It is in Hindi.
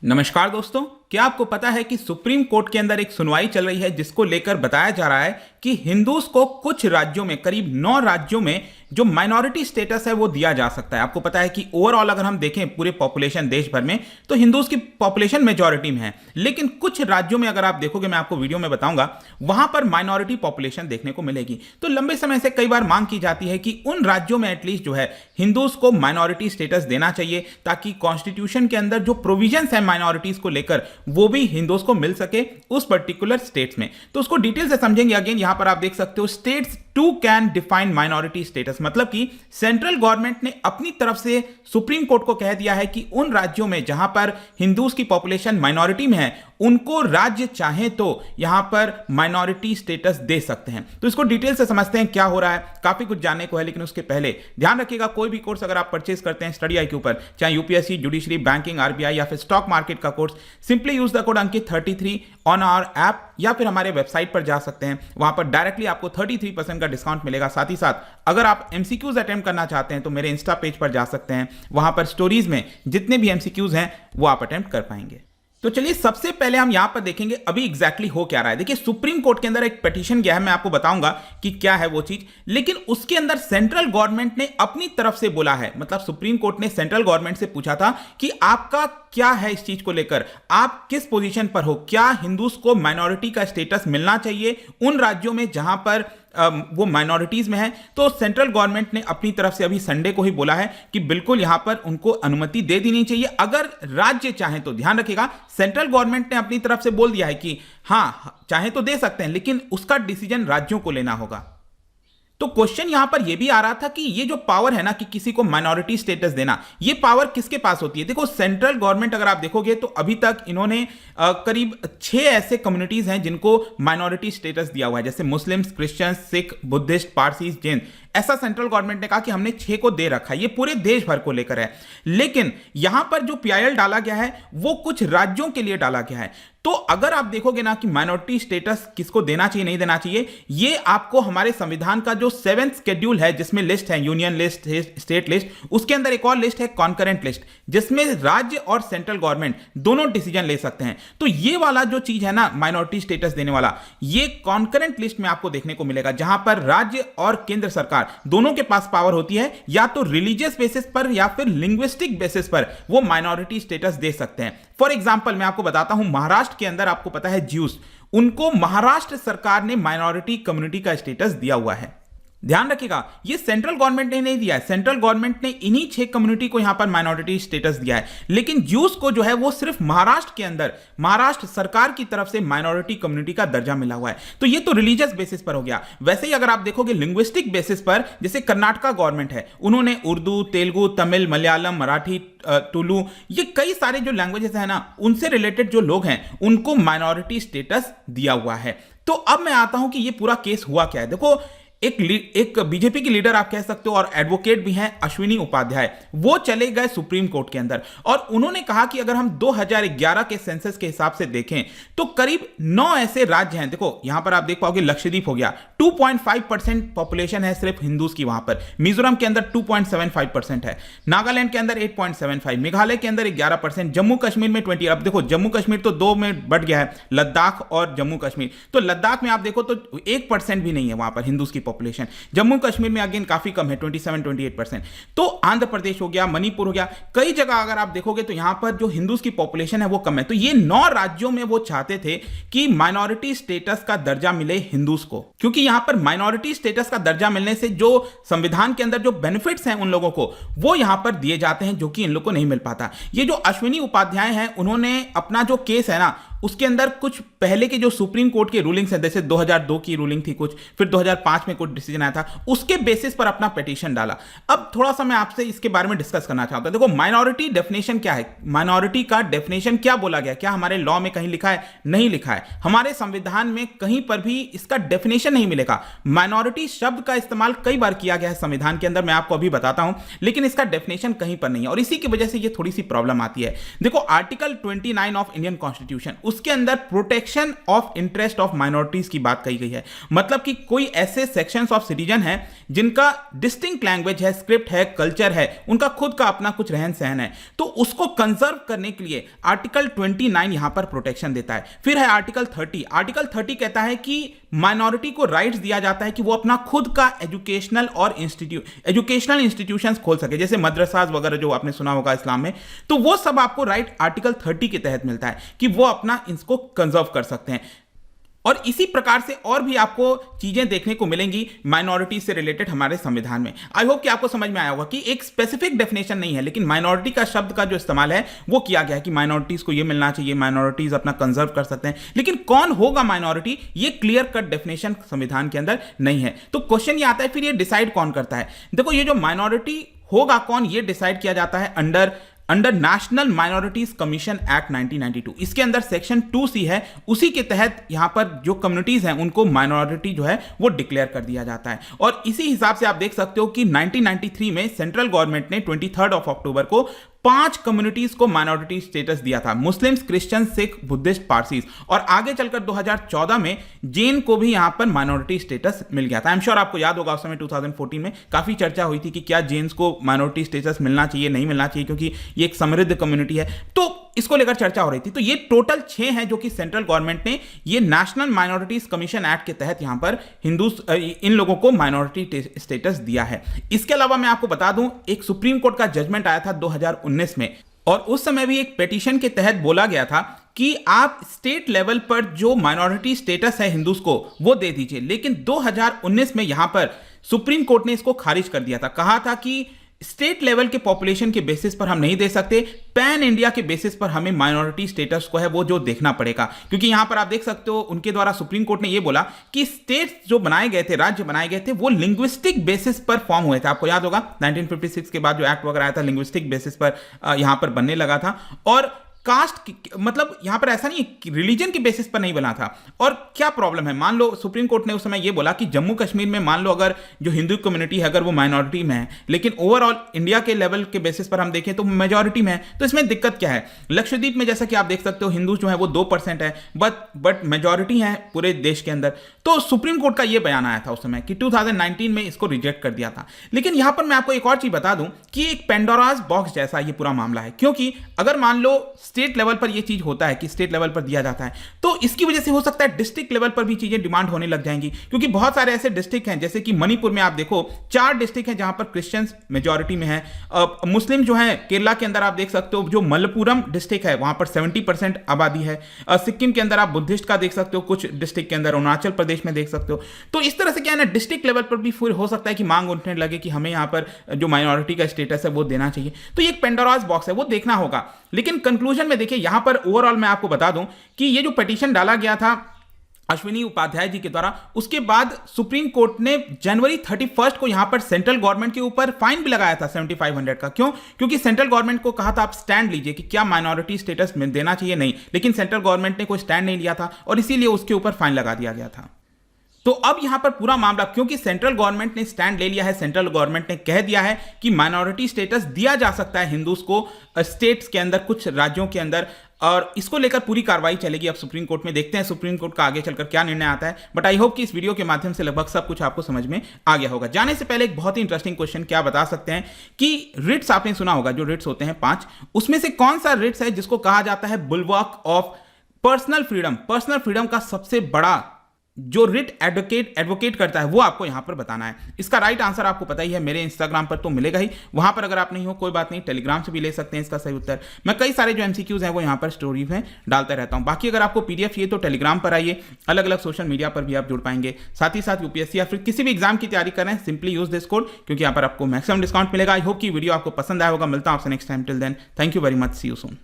नमस्कार दोस्तों, क्या आपको पता है कि सुप्रीम कोर्ट के अंदर एक सुनवाई चल रही है जिसको लेकर बताया जा रहा है कि हिंदूज को कुछ राज्यों में, करीब 9 राज्यों में जो माइनॉरिटी स्टेटस है वो दिया जा सकता है। आपको पता है कि ओवरऑल अगर हम देखें पूरे पॉपुलेशन देश भर में तो हिंदूज की पॉपुलेशन मेजॉरिटी में है, लेकिन कुछ राज्यों में अगर आप देखोगे, मैं आपको वीडियो में बताऊंगा, वहां पर माइनॉरिटी पॉपुलेशन देखने को मिलेगी। तो लंबे समय से कई बार मांग की जाती है कि उन राज्यों में एटलीस्ट जो है हिंदूज को माइनॉरिटी स्टेटस देना चाहिए ताकि कॉन्स्टिट्यूशन के अंदर जो प्रोविजंस है माइनॉरिटीज को लेकर वो भी हिंदूज को मिल सके उस पर्टिकुलर स्टेट्स में। तो उसको डिटेल से समझेंगे। अगेन यहां पर आप देख सकते हो, states too can define minority status, मतलब कि सेंट्रल गवर्नमेंट ने अपनी तरफ से सुप्रीम कोर्ट को कह दिया है कि उन राज्यों में जहां पर हिंदूज की पॉपुलेशन माइनॉरिटी में है उनको राज्य चाहे तो यहां पर माइनॉरिटी स्टेटस दे सकते हैं। तो इसको डिटेल से समझते हैं क्या हो रहा है। काफी कुछ जानने को है, लेकिन उसके पहले ध्यान रखिएगा, कोई भी कोर्स अगर आप परचेज करते हैं स्टडी आई के ऊपर, चाहे यूपीएससी, जुडिशरी, बैंकिंग, आरबीआई या फिर स्टॉक मार्केट का course, simply use the code Ankit 33 on our app या फिर हमारे वेबसाइट पर जा सकते हैं। वहां पर डायरेक्टली आपको 33% का डिस्काउंट मिलेगा। साथ ही साथ अगर आप एमसीक्यूज अटेम्प्ट करना चाहते हैं तो मेरे इंस्टा पेज पर जा सकते हैं, वहां पर स्टोरीज में जितने भी एमसीक्यूज हैं वो आप अटेम्प्ट कर पाएंगे। तो चलिए सबसे पहले हम यहां पर देखेंगे अभी एग्जैक्टली हो क्या रहा है। देखिए, सुप्रीम कोर्ट के अंदर एक पिटीशन गया है, मैं आपको बताऊंगा कि क्या है वो चीज, लेकिन उसके अंदर सेंट्रल गवर्नमेंट ने अपनी तरफ से बोला है, मतलब सुप्रीम कोर्ट ने सेंट्रल गवर्नमेंट से पूछा था कि आपका क्या है इस चीज को लेकर, आप किस पोजीशन पर हो, क्या हिंदूज को माइनॉरिटी का स्टेटस मिलना चाहिए उन राज्यों में जहां पर वो माइनॉरिटीज में है। तो सेंट्रल गवर्नमेंट ने अपनी तरफ से अभी संडे को ही बोला है कि बिल्कुल यहां पर उनको अनुमति दे देनी चाहिए अगर राज्य चाहे तो। ध्यान रखिएगा, सेंट्रल गवर्नमेंट ने अपनी तरफ से बोल दिया है कि हां चाहे तो दे सकते हैं, लेकिन उसका डिसीजन राज्यों को लेना होगा। तो क्वेश्चन यहां पर यह भी आ रहा था कि ये जो पावर है ना कि किसी को माइनॉरिटी स्टेटस देना, ये पावर किसके पास होती है। देखो, सेंट्रल गवर्नमेंट अगर आप देखोगे तो अभी तक इन्होंने करीब 6 ऐसे कम्युनिटीज हैं जिनको माइनॉरिटी स्टेटस दिया हुआ है, जैसे Muslims, Christians, Sikh, Buddhist, Parsis, Jain. ऐसा सेंट्रल गवर्नमेंट ने कहा कि हमने 6 को दे रखा है, ये पूरे देश भर को लेकर है। लेकिन यहां पर जो पीआईएल डाला गया है वो कुछ राज्यों के लिए डाला गया है। तो अगर आप देखोगे ना कि माइनॉरिटी स्टेटस किसको देना चाहिए नहीं देना चाहिए, ये आपको हमारे संविधान का जो 7th शेड्यूल है जिसमें लिस्ट है यूनियन लिस्ट, स्टेट लिस्ट, उसके अंदर एक और लिस्ट है कॉन्करेंट लिस्ट, जिसमें राज्य और सेंट्रल गवर्नमेंट दोनों डिसीजन ले सकते हैं। तो ये वाला जो चीज है ना माइनॉरिटी स्टेटस देने वाला, ये कॉन्करेंट लिस्ट में आपको देखने को मिलेगा, जहां पर राज्य और केंद्र सरकार दोनों के पास पावर होती है, या तो रिलीजियस बेसिस पर या फिर लिंग्विस्टिक बेसिस पर वो माइनॉरिटी स्टेटस दे सकते हैं। फॉर एग्जांपल मैं आपको बताता हूं, महाराष्ट्र के अंदर आपको पता है ज्यूस, उनको महाराष्ट्र सरकार ने माइनॉरिटी कम्युनिटी का स्टेटस दिया हुआ है। ध्यान रखिएगा, ये सेंट्रल गवर्नमेंट ने नहीं दिया है, सेंट्रल गवर्नमेंट ने इन्हीं 6 कम्युनिटी को यहां पर माइनॉरिटी स्टेटस दिया है, लेकिन ज्यूस को जो है वो सिर्फ महाराष्ट्र के अंदर महाराष्ट्र सरकार की तरफ से माइनॉरिटी कम्युनिटी का दर्जा मिला हुआ है। तो ये तो रिलीजियस बेसिस पर हो गया। वैसे ही अगर आप देखोगे लिंग्विस्टिक बेसिस पर, जैसे कर्नाटका गवर्नमेंट है, उन्होंने उर्दू, तेलुगु, तमिल, मलयालम, मराठी, तुलु, ये कई सारे जो लैंग्वेजेस है ना उनसे रिलेटेड जो लोग हैं उनको माइनॉरिटी स्टेटस दिया हुआ है। तो अब मैं आता हूं कि ये पूरा केस हुआ क्या है। देखो, एक बीजेपी की लीडर आप कह सकते हो और एडवोकेट भी हैं, अश्विनी उपाध्याय, वो चले गए सुप्रीम कोर्ट के अंदर और उन्होंने कहा कि अगर हम 2011 के सेंसस के हिसाब से देखें तो करीब 9 ऐसे राज्य हैं। देखो यहां पर आप देख पाओगे, लक्षद्वीप हो गया, 2.5% पॉपुलेशन है सिर्फ हिंदूज की वहां पर, मिजोरम के अंदर 2.75% है, नागालैंड के अंदर 8.75%, मेघालय के अंदर 11%, जम्मू कश्मीर में 20%। अब देखो जम्मू कश्मीर तो 2 में बढ़ गया है, लद्दाख और जम्मू कश्मीर। तो लद्दाख में आप देखो तो 1% भी नहीं है वहां पर हिंदूज की पॉपुलेशन। जम्मू कश्मीर में अगेन काफी कम है, 27-28%। तो आंध्र प्रदेश हो गया, मणिपुर हो गया, कई जगह अगर आप देखोगे तो यहां पर जो हिंदूज की पॉपुलेशन है वो कम है। तो ये 9 राज्यों में वो चाहते थे कि माइनॉरिटी स्टेटस का दर्जा मिले हिंदूज को, क्योंकि यहां पर माइनॉरिटी स्टेटस का दर्जा मिलने से जो संविधान के अंदर जो बेनिफिट्स हैं उन लोगों को वो यहां पर दिए जाते हैं, जो कि इन लोगों को नहीं मिल पाता। ये जो अश्विनी उपाध्याय हैं, उन्होंने अपना जो केस है ना उसके अंदर कुछ पहले के जो सुप्रीम कोर्ट के रूलिंग्स हैं, जैसे 2002 की रूलिंग थी कुछ, फिर 2005 में कुछ डिसीजन आया था, उसके बेसिस पर अपना पिटीशन डाला। अब थोड़ा सा मैं आपसे इसके बारे में डिस्कस करना चाहता हूं। देखो, माइनॉरिटी डेफिनेशन क्या है, माइनॉरिटी का डेफिनेशन क्या बोला गया, क्या हमारे लॉ में कहीं लिखा है? नहीं लिखा है। हमारे संविधान में कहीं पर भी इसका डेफिनेशन नहीं मिलेगा। माइनॉरिटी शब्द का इस्तेमाल कई बार किया गया है संविधान के अंदर, मैं आपको अभी बताता हूं, लेकिन इसका डेफिनेशन कहीं पर नहीं है और इसी की वजह से ये थोड़ी सी प्रॉब्लम आती है। देखो, आर्टिकल 29 ऑफ इंडियन कॉन्स्टिट्यूशन, उसके अंदर protection of interest of minorities की बात कही गई है। मतलब कि कोई ऐसे सेक्शंस ऑफ सिटीजन है जिनका डिस्टिंक्ट लैंग्वेज है, स्क्रिप्ट है, कल्चर है, उनका खुद का अपना कुछ रहन सहन है, तो उसको कंजर्व करने के लिए आर्टिकल 29 यहां पर प्रोटेक्शन देता है। फिर है आर्टिकल 30। आर्टिकल 30 कहता है कि माइनॉरिटी को राइट्स दिया जाता है कि वो अपना खुद का एजुकेशनल इंस्टीट्यूशंस खोल सके, जैसे मदरसाज वगैरह जो आपने सुना होगा इस्लाम में, तो वो सब आपको राइट आर्टिकल 30 के तहत मिलता है कि वो अपना इसको कंजर्व कर सकते हैं। और इसी प्रकार से और भी आपको चीजें देखने को मिलेंगी माइनॉरिटी से रिलेटेड हमारे संविधान में। आई होप कि आपको समझ में आया होगा कि एक स्पेसिफिक डेफिनेशन नहीं है, लेकिन माइनॉरिटी का शब्द का जो इस्तेमाल है वो किया गया है कि माइनॉरिटीज को ये मिलना चाहिए, माइनॉरिटीज अपना कंजर्व कर सकते हैं। लेकिन कौन होगा माइनॉरिटी, ये क्लियर कट डेफिनेशन संविधान के अंदर नहीं है। तो क्वेश्चन ये आता है फिर ये डिसाइड कौन करता है। देखो, ये जो माइनॉरिटी होगा कौन, ये डिसाइड किया जाता है under national minorities commission act 1992। इसके अंदर सेक्शन 2C है, उसी के तहत यहां पर जो कम्युनिटीज हैं उनको माइनॉरिटी जो है वो डिक्लेयर कर दिया जाता है। और इसी हिसाब से आप देख सकते हो कि 1993 में सेंट्रल गवर्नमेंट ने 23 अक्टूबर को 5 कम्युनिटीज को माइनॉरिटी स्टेटस दिया था, Muslims, Christian, Sikh, Buddhist, Parsis. और आगे चलकर 2014 में जैन को भी यहां पर माइनॉरिटी स्टेटस मिल गया था। आई एम श्योर आपको याद होगा उस समय 2014 में काफी चर्चा हुई थी कि क्या जेन्स को माइनॉरिटी स्टेटस मिलना चाहिए, नहीं मिलना चाहिए, क्योंकि ये एक समृद्ध कम्युनिटी है। तो इसको लेकर चर्चा हो रही थी। तो ये टोटल 6 हैं जो कि सेंट्रल गवर्नमेंट ने ये नेशनल माइनॉरिटीज कमीशन एक्ट के तहत यहां पर इन लोगों को माइनॉरिटी स्टेटस दिया है। इसके अलावा मैं आपको बता दूं, एक सुप्रीम कोर्ट का जजमेंट आया था 2019 में, और उस समय भी एक पिटीशन के तहत बोला गया था कि आप स्टेट लेवल पर जो माइनॉरिटी स्टेटस है हिंदूज को वो दे दीजिए। लेकिन 2019 में यहां पर सुप्रीम कोर्ट ने इसको खारिज कर दिया था। कहा था कि स्टेट लेवल के पॉपुलेशन के बेसिस पर हम नहीं दे सकते, पैन इंडिया के बेसिस पर हमें माइनॉरिटी स्टेटस को है वो जो देखना पड़ेगा। क्योंकि यहां पर आप देख सकते हो उनके द्वारा सुप्रीम कोर्ट ने ये बोला कि स्टेट्स जो बनाए गए थे, राज्य बनाए गए थे, वो लिंग्विस्टिक बेसिस पर फॉर्म हुए थे। आपको याद होगा 1956 के बाद जो एक्ट वगैरह आया था, लिंग्विस्टिक बेसिस पर यहां पर बनने लगा था। और कास्ट मतलब यहां पर ऐसा नहीं है, रिलीजन के बेसिस पर नहीं बना था। और क्या प्रॉब्लम है, मान लो सुप्रीम कोर्ट ने उस समय यह बोला कि जम्मू कश्मीर में मान लो अगर जो हिंदू कम्युनिटी है अगर वो माइनॉरिटी में है, लेकिन ओवरऑल इंडिया के लेवल के बेसिस पर हम देखें तो मेजॉरिटी में है, तो इसमें दिक्कत क्या है। लक्षद्वीप में जैसा कि आप देख सकते हो हिंदू जो है वो 2% है, बट मेजॉरिटी है पूरे देश के अंदर। तो सुप्रीम कोर्ट का यह बयान आया था उस समय कि 2019 में इसको रिजेक्ट कर दिया था। लेकिन यहां पर मैं आपको एक और चीज बता दूं कि एक पेंडोरास बॉक्स जैसा ये पूरा मामला है, क्योंकि अगर मान लो स्टेट लेवल पर यह चीज होता है कि स्टेट लेवल पर दिया जाता है, तो इसकी वजह से हो सकता है डिस्ट्रिक्ट लेवल पर भी चीजें डिमांड होने लग जाएंगी। क्योंकि बहुत सारे ऐसे डिस्ट्रिक्ट हैं, जैसे कि मणिपुर में आप देखो 4 डिस्ट्रिक्ट हैं जहां पर क्रिश्चियंस मेजॉरिटी में है, मुस्लिम जो है केरला के अंदर आप देख सकते हो जो मलप्पुरम डिस्ट्रिक्ट है वहां पर 70% आबादी है, सिक्किम के अंदर आप बुद्धिस्ट का देख सकते हो कुछ डिस्ट्रिक्ट के अंदर, अरुणाचल प्रदेश में देख सकते हो। तो इस तरह से क्या है ना, डिस्ट्रिक्ट लेवल पर भी फिर हो सकता है कि मांग उठने लगे कि हमें यहां पर जो माइनॉरिटी का स्टेटस है वो देना चाहिए। तो ये एक पेंडोरास बॉक्स है, वो देखना होगा। लेकिन कंक्लूजन में देखिए यहां पर ओवरऑल मैं आपको बता दूं कि ये जो पिटीशन डाला गया था अश्विनी उपाध्याय जी के द्वारा, उसके बाद सुप्रीम कोर्ट ने जनवरी 31 को यहां पर सेंट्रल गवर्नमेंट के ऊपर फाइन भी लगाया था 7500 का। क्यों? क्योंकि सेंट्रल गवर्नमेंट को कहा था आप स्टैंड लीजिए कि क्या माइनॉरिटी स्टेटस में देना चाहिए, नहीं। लेकिन सेंट्रल गवर्नमेंट ने कोई स्टैंड नहीं लिया था और इसीलिए उसके ऊपर फाइन लगा दिया गया था। तो अब यहां पर पूरा मामला, क्योंकि सेंट्रल गवर्नमेंट ने स्टैंड ले लिया है, सेंट्रल गवर्नमेंट ने कह दिया है कि माइनॉरिटी स्टेटस दिया जा सकता है हिंदूज को स्टेट्स के अंदर, कुछ राज्यों के अंदर, और इसको लेकर पूरी कार्रवाई चलेगी अब सुप्रीम कोर्ट में। देखते हैं सुप्रीम कोर्ट का आगे चलकर क्या निर्णय आता है। बट आई होप कि इस वीडियो के माध्यम से लगभग सब कुछ आपको समझ में आ गया होगा। जाने से पहले एक बहुत ही इंटरेस्टिंग क्वेश्चन, क्या बता सकते हैं कि रिट्स आपने सुना होगा, जो रिट्स होते हैं 5, उसमें से कौन सा रिट्स है जिसको कहा जाता है bulwark of personal freedom. Personal freedom का सबसे बड़ा जो रिट एडवोकेट करता है वो आपको यहां पर बताना है। इसका राइट आंसर आपको पता ही है, मेरे इंस्टाग्राम पर तो मिलेगा ही, वहां पर अगर आप नहीं हो कोई बात नहीं, टेलीग्राम से भी ले सकते हैं इसका सही उत्तर। मैं कई सारे जो एमसीक्यूज हैं वो यहां पर स्टोरीज में डालता रहता हूं। बाकी अगर आपको पीडीएफ चाहिए तो टेलीग्राम पर आइए, अलग अलग सोशल मीडिया पर भी आप जुड़ पाएंगे। साथ ही साथ यूपीएससी या फिर किसी भी एग्जाम की तैयारी कर रहे हैं, सिंपली यूज दिस कोड, क्योंकि यहां पर आपको मैक्सिमम डिस्काउंट मिलेगा। आई होप कि वीडियो आपको पसंद आया होगा। मिलता हूं आपसे next time. Till then, thank you very much, see you soon.